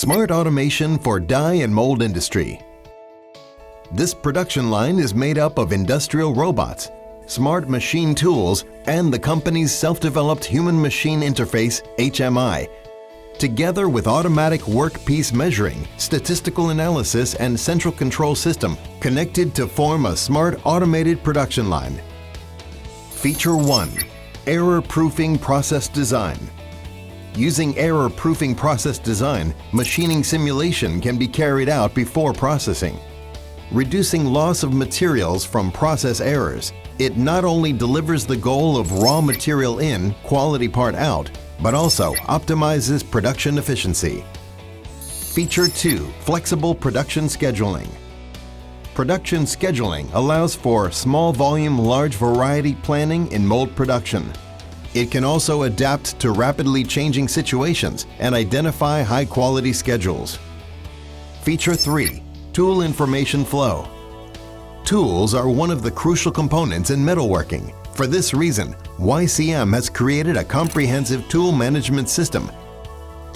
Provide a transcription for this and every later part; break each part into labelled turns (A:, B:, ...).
A: Smart automation for die and mold industry. This production line is made up of industrial robots, smart machine tools, and the company's self-developed human-machine interface, HMI, together with automatic workpiece measuring, statistical analysis, and central control system connected to form a smart automated production line. Feature 1. Error-proofing process design. Using error-proofing process design, machining simulation can be carried out before processing. Reducing loss of materials from process errors, it not only delivers the goal of raw material in, quality part out, but also optimizes production efficiency. Feature 2. Flexible production scheduling. Production scheduling allows for small volume, large variety planning in mold production. It can also adapt to rapidly changing situations and identify high-quality schedules. Feature 3. Tool information flow. Tools are one of the crucial components in metalworking. For this reason, YCM has created a comprehensive tool management system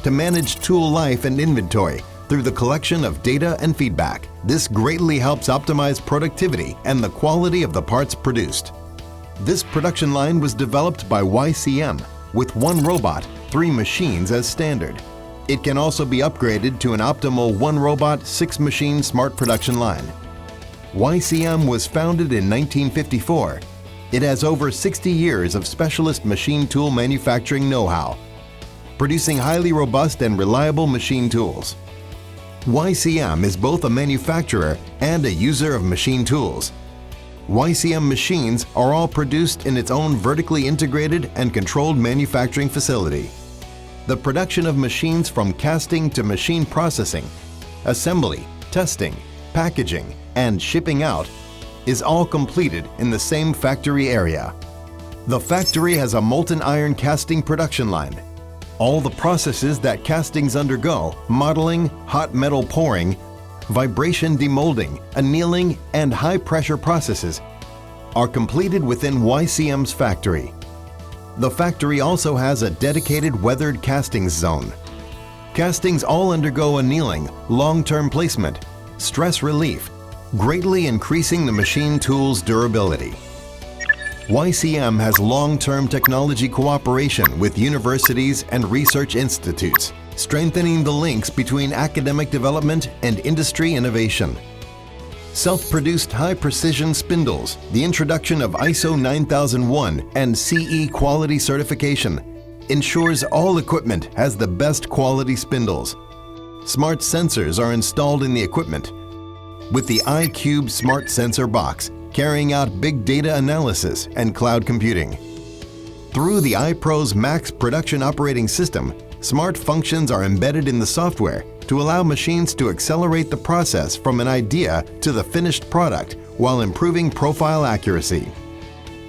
A: to manage tool life and inventory through the collection of data and feedback. This greatly helps optimize productivity and the quality of the parts produced. This production line was developed by YCM with 1 robot, 3 machines as standard. It can also be upgraded to an optimal 1 robot, 6 machine smart production line. YCM was founded in 1954. It has over 60 years of specialist machine tool manufacturing know-how, producing highly robust and reliable machine tools. YCM is both a manufacturer and a user of machine tools. YCM machines are all produced in its own vertically integrated and controlled manufacturing facility. The production of machines from casting to machine processing, assembly, testing, packaging, and shipping out is all completed in the same factory area. The factory has a molten iron casting production line. All the processes that castings undergo, modeling, hot metal pouring, vibration demolding, annealing, and high-pressure processes are completed within YCM's factory. The factory also has a dedicated weathered castings zone. Castings all undergo annealing, long-term placement, stress relief, greatly increasing the machine tool's durability. YCM has long-term technology cooperation with universities and research institutes, strengthening the links between academic development and industry innovation. Self-produced high-precision spindles, the introduction of ISO 9001 and CE quality certification ensures all equipment has the best quality spindles. Smart sensors are installed in the equipment with the iCube Smart Sensor Box, carrying out big data analysis and cloud computing. Through the iPro's Max production operating system, smart functions are embedded in the software to allow machines to accelerate the process from an idea to the finished product while improving profile accuracy.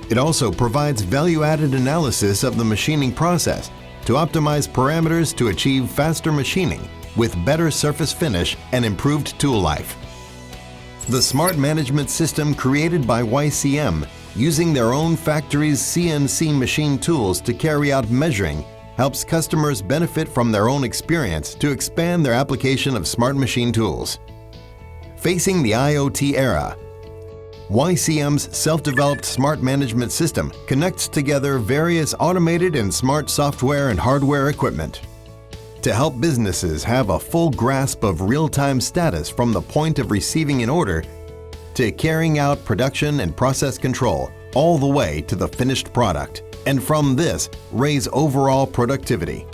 A: It also provides value-added analysis of the machining process to optimize parameters to achieve faster machining with better surface finish and improved tool life. The smart management system created by YCM, using their own factory's CNC machine tools to carry out measuring, helps customers benefit from their own experience to expand their application of smart machine tools. Facing the IoT era, YCM's self-developed smart management system connects together various automated and smart software and hardware equipment to help businesses have a full grasp of real-time status from the point of receiving an order to carrying out production and process control all the way to the finished product, and from this, raise overall productivity.